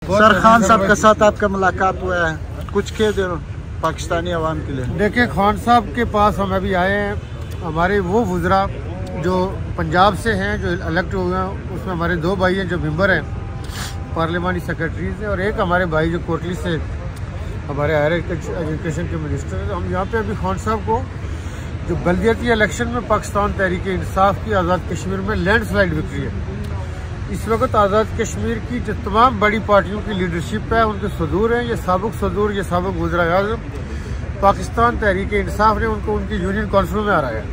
Sir Khan साहब के साथ आपका मुलाकात हुआ है, कुछ कह दो पाकिस्तानी अवाम के लिए। देखिए, खान साहब के पास हम अभी आए हैं। हमारे वो वुज़रा जो पंजाब से हैं, जो इलेक्ट हुए हैं, उसमें हमारे 2 भाई हैं जो मेंबर हैं, पार्लिमानी सेक्रेटरी से, और एक हमारे भाई जो कोटली से हमारे हायर एजुकेशन के मिनिस्टर हैं। हम यहाँ पे अभी खान साहब को जो बल्दियाती इलेक्शन में पाकिस्तान तहरीक इंसाफ की आज़ाद कश्मीर में लैंडस्लाइड विक्ट्री है। इस वक्त आज़ाद कश्मीर की जो तमाम बड़ी पार्टियों की लीडरशिप है, उनके सदूर हैं, ये साबिक सदूर, ये साबिक वज़ीर आज़म, पाकिस्तान तहरीक इंसाफ ने उनको उनकी यूनियन काउंसिल में आ रहा है,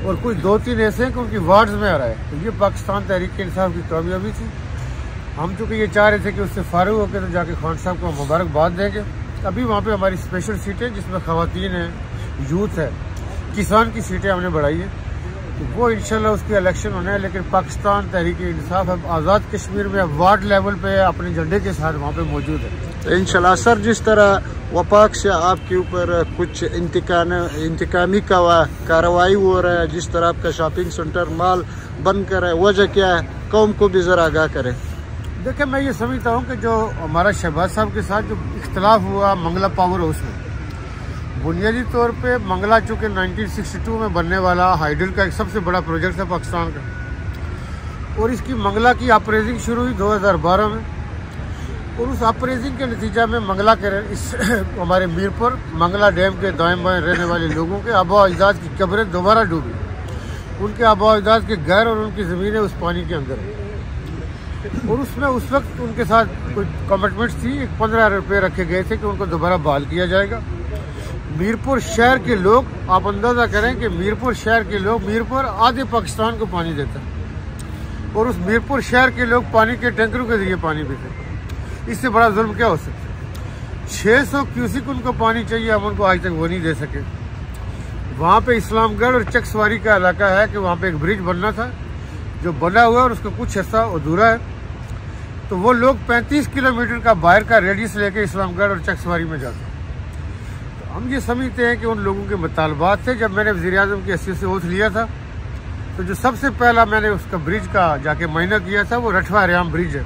और कुछ 2-3 ऐसे हैं कि उनकी वार्ड्स में आ रहा है। तो ये पाकिस्तान तहरीक इंसाफ की कामयाबी थी। हम चूँकि ये चाह रहे थे कि उससे फारूक होकर तो जाके खान साहब को मुबारकबाद देंगे। अभी वहाँ पे हमारी स्पेशल सीटें, जिसमें ख़वातीन हैं, यूथ है, किसान की सीटें हमने बढ़ाई है, तो वो इंशाल्लाह उसके इलेक्शन होने हैं। लेकिन पाकिस्तान तहरीक इंसाफ अब आज़ाद कश्मीर में वार्ड लेवल पे अपने झंडे के साथ वहाँ पे मौजूद है इंशाल्लाह। सर, जिस तरह वफाक से आपके ऊपर कुछ इंतकामी कार्रवाई हो रहा है, जिस तरह आपका शॉपिंग सेंटर मॉल बंद कर है, वजह क्या है, कौम को भी ज़रा आगाह करें। देखिए, मैं ये समझता हूँ कि जो हमारा शहबाज साहब के साथ जो इख्तलाफ हुआ मंगला पावर हाउस में, बुनियादी तौर पे मंगला चूँकि 1962 में बनने वाला हाइडल का एक सबसे बड़ा प्रोजेक्ट है पाकिस्तान का, और इसकी मंगला की अपरेजिंग शुरू हुई 2012 में, और उस अपरेजिंग के नतीजा में मंगला के इस हमारे मीरपुर मंगला डैम के दाएं बाएं रहने वाले लोगों के आबा अजदाद की कब्रें दोबारा डूबी। उनके आबा अजदाद के घर और उनकी ज़मीनें उस पानी के अंदर है, और उसमें उस वक्त उनके साथ कुछ कमिटमेंट्स थी। 15 रुपये रखे गए थे कि उनको दोबारा बहाल किया जाएगा। मीरपुर शहर के लोग, आप अंदाज़ा करें कि मीरपुर शहर के लोग, मीरपुर आधे पाकिस्तान को पानी देता है, और उस मीरपुर शहर के लोग पानी के टैंकरों के जरिए पानी पीते। इससे बड़ा जुल्म क्या हो सकता है? 600 क्यूसिक उनको पानी चाहिए, हम उनको आज तक वो नहीं दे सके। वहाँ पे इस्लामगढ़ और चकसवारी का इलाका है कि वहाँ पे एक ब्रिज बनना था, जो बना हुआ है और उसका कुछ हिस्सा अधूरा है। तो वो लोग 35 किलोमीटर का बाहर का रेडियस लेके इस्लामगढ़ और चकसवारी में जाते हैं। तो हम ये समझते हैं कि उन लोगों के मुतालबात थे। जब मैंने वज़ीर आज़म की हैसियत से ओथ लिया था, तो जो सबसे पहला मैंने उसका ब्रिज का जाके मायना किया था वो रठवा रियाम ब्रिज है।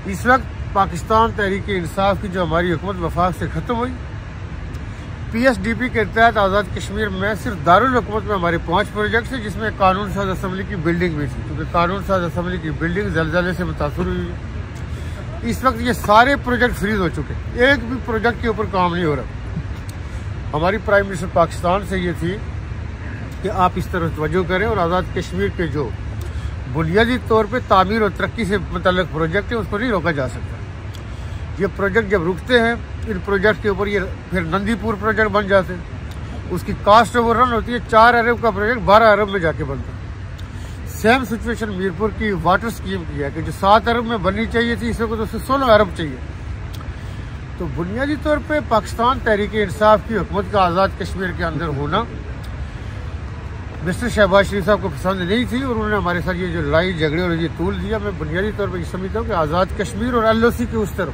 इस वक्त पाकिस्तान तहरीक इंसाफ की जो हमारी हुकूमत वफाक से ख़त्म हुई, PSDP के तहत आज़ाद कश्मीर में सिर्फ दारुल हुकूमत में हमारे 5 प्रोजेक्ट्स हैं, जिसमें कानून साज असम्बली की बिल्डिंग भी थी, क्योंकि कानून साज असम्बली की बिल्डिंग ज़लज़ले से मुतासर हुई है। इस वक्त ये सारे प्रोजेक्ट फ्रीज हो चुके, एक भी प्रोजेक्ट के ऊपर काम नहीं हो रहा। हमारी प्राइम मिनिस्टर पाकिस्तान से ये थी कि आप इस तरफ तवज्जो करें, और आज़ाद कश्मीर के जो बुनियादी तौर पर तामीर और तरक्की से मुतल्लिक़ प्रोजेक्ट है, उसको नहीं रोका जा सकता। ये प्रोजेक्ट जब रुकते हैं, इन प्रोजेक्ट के ऊपर ये फिर नंदीपुर प्रोजेक्ट बन जाते हैं, उसकी कास्ट ओवररन होती है। 4 अरब का प्रोजेक्ट 12 अरब में जाके बनता है। सेम सिचुएशन मीरपुर की वाटर स्कीम की है कि जो 7 अरब में बननी चाहिए थी, इसको तो उसे 16 अरब चाहिए। तो बुनियादी तौर पे पाकिस्तान तहरीक इंसाफ की हुकूमत का आज़ाद कश्मीर के अंदर होना मिस्टर शहबाज शरीफ साहब को पसंद नहीं थी, और उन्होंने हमारे साथ ये जो लड़ाई झगड़े और ये तूल दिया। मैं बुनियादी तौर पर ये समझता हूँ कि आज़ाद कश्मीर और LOC के उस तरफ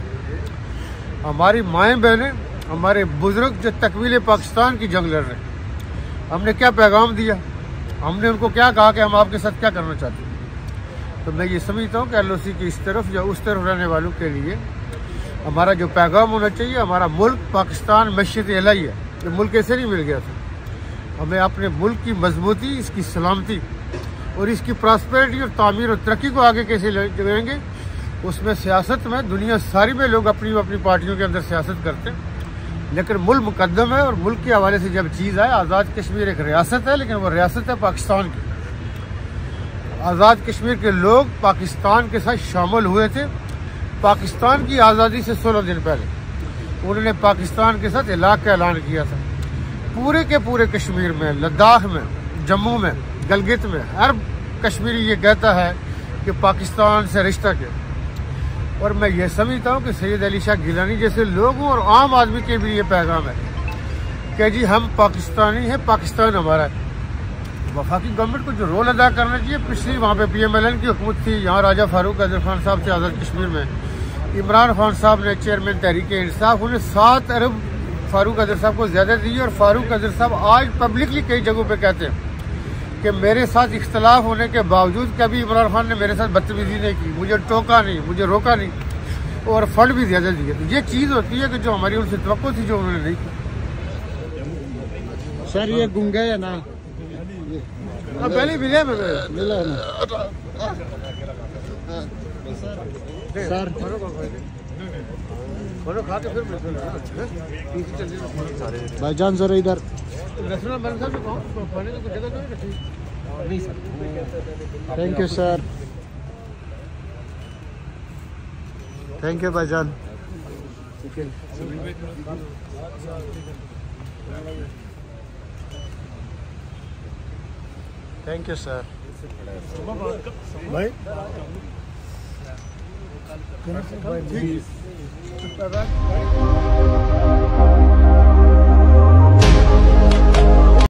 हमारी माएँ बहनें, हमारे बुजुर्ग जो तकमील पाकिस्तान की जंग लड़ रहे हैं, हमने क्या पैगाम दिया, हमने उनको क्या कहा कि हम आपके साथ क्या करना चाहते हैं। तो मैं ये समझता हूँ कि LOC की इस तरफ या उस तरफ रहने वालों के लिए हमारा जो पैगाम होना चाहिए, हमारा मुल्क पाकिस्तान मस्जिद इलाही है, ये मुल्क ऐसे नहीं मिल गया था। हमें अपने मुल्क की मजबूती, इसकी सलामती और इसकी प्रॉस्पेरिटी और तामीर और तरक्की को आगे कैसे लेंगे, उसमें सियासत में दुनिया सारी में लोग अपनी अपनी पार्टियों के अंदर सियासत करते हैं, लेकिन मुल्क मुकद्दम है। और मुल्क के हवाले से जब चीज़ आए, आज़ाद कश्मीर एक रियासत है, लेकिन वो रियासत है पाकिस्तान की। आज़ाद कश्मीर के लोग पाकिस्तान के साथ शामिल हुए थे। पाकिस्तान की आज़ादी से 16 दिन पहले उन्होंने पाकिस्तान के साथ इलाक़ का ऐलान किया था। पूरे के पूरे कश्मीर में, लद्दाख में, जम्मू में, गलगित में, हर कश्मीरी ये कहता है कि पाकिस्तान से रिश्ता क्या। और मैं ये समझता हूँ कि सैयद अली शाह गिलानी जैसे लोगों और आम आदमी के भी ये पैगाम है कि जी हम पाकिस्तानी हैं, पाकिस्तान हमारा है। वफाकी गवर्नमेंट को जो रोल अदा करना चाहिए, पिछली वहाँ पे PMLN की हुकूमत थी, यहाँ राजा फारूक अजर खान साहब थे आज़ाद कश्मीर में, इमरान खान साहब ने चेयरमैन तहरीक इंसाफ, उन्हें 7 अरब फारूक अजर साहब को ज़्यादा दी। और फारूक अजर साहब आज पब्लिकली कई जगहों पे कहते हैं कि मेरे साथ इख्तलाफ होने के बावजूद कभी इमरान खान ने मेरे साथ बदतमीजी नहीं की, मुझे टोका नहीं, मुझे रोका नहीं। और फंड भी ज़्यादा दिए। तो ये चीज़ होती है कि जो हमारी उनसे तवक्को थी जो उन्होंने नहीं की। सर ये गुंगा है ना, पहले मिले मिला है ना सर। भाईजान जरा इधर। Thank you sir, thank you भाईजान। Thank you sir. भाई